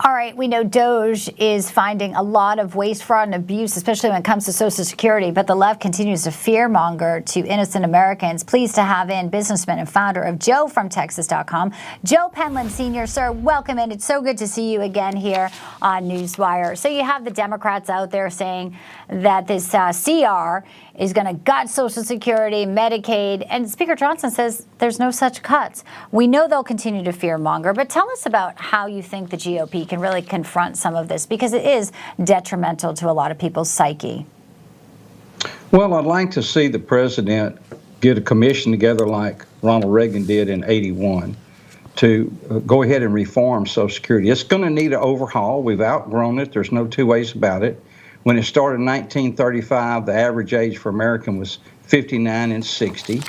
All right, we know DOGE is finding a lot of waste, fraud, and abuse, especially when it comes to Social Security, but the left continues to fearmonger to innocent Americans. Pleased to have in businessman and founder of JoeFromTexas.com, Joe Penland Sr. Sir, welcome in. It's so good to see you again here on Newswire. So you have the Democrats out there saying that this CR is going to gut Social Security, Medicaid, and Speaker Johnson says there's no such cuts. We know they'll continue to fearmonger, but tell us about how you think the GOP can really confront some of this, because it is detrimental to a lot of people's psyche. Well, I'd like to see the president get a commission together like Ronald Reagan did in '81 to go ahead and reform Social Security. It's going to need an overhaul. We've outgrown it. There's no two ways about it. When it started in 1935, the average age for American was 59 and 60.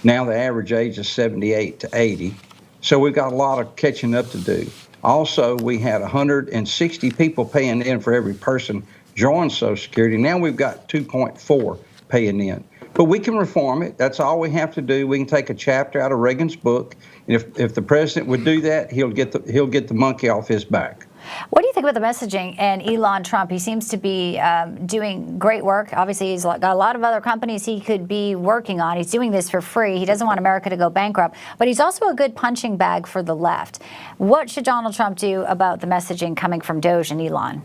Now the average age is 78 to 80. So we've got a lot of catching up to do. Also, we had 160 people paying in for every person joined Social Security. Now we've got 2.4 paying in. But we can reform it. That's all we have to do. We can take a chapter out of Reagan's book. And if the president would do that, he'll get the monkey off his back. What do you think about the messaging and Elon Trump? He seems to be doing great work. Obviously, he's got a lot of other companies he could be working on. He's doing this for free. He doesn't want America to go bankrupt. But he's also a good punching bag for the left. What should Donald Trump do about the messaging coming from DOGE and Elon?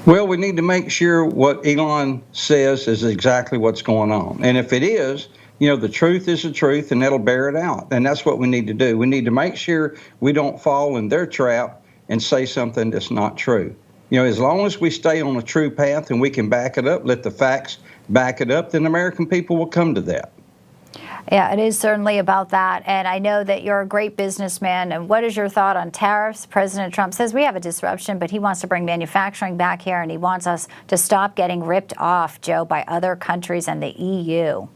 Well, we need to make sure what Elon says is exactly what's going on. And if it is, the truth is the truth, and that'll bear it out. And that's what we need to do. We need to make sure we don't fall in their trap and say something that's not true. As long as we stay on a true path and we can back it up, let the facts back it up, then American people will come to that. Yeah, it is certainly about that. And I know that you're a great businessman. And what is your thought on tariffs? President Trump says we have a disruption, but he wants to bring manufacturing back here, and he wants us to stop getting ripped off, Joe, by other countries and the EU.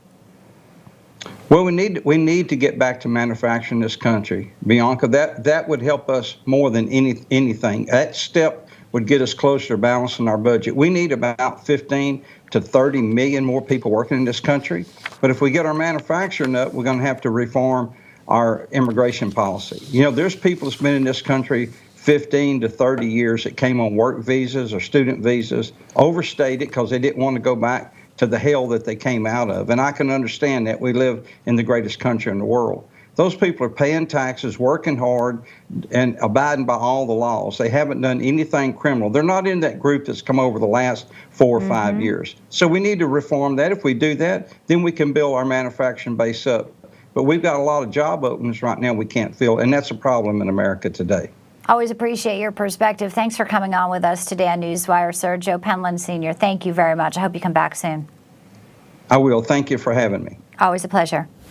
Well, we need to get back to manufacturing this country, Bianca. That would help us more than anything. That step would get us closer to balancing our budget. We need about 15 to 30 million more people working in this country. But if we get our manufacturing up, we're going to have to reform our immigration policy. There's people that's been in this country 15 to 30 years that came on work visas or student visas, overstayed it because they didn't want to go back to the hell that they came out of. And I can understand that. We live in the greatest country in the world. Those people are paying taxes, working hard, and abiding by all the laws. They haven't done anything criminal. They're not in that group that's come over the last 4 or 5 years. So we need to reform that. If we do that, then we can build our manufacturing base up. But we've got a lot of job openings right now we can't fill, and that's a problem in America today. Always appreciate your perspective. Thanks for coming on with us today on Newswire, sir. Joe Penland Sr., thank you very much. I hope you come back soon. I will. Thank you for having me. Always a pleasure.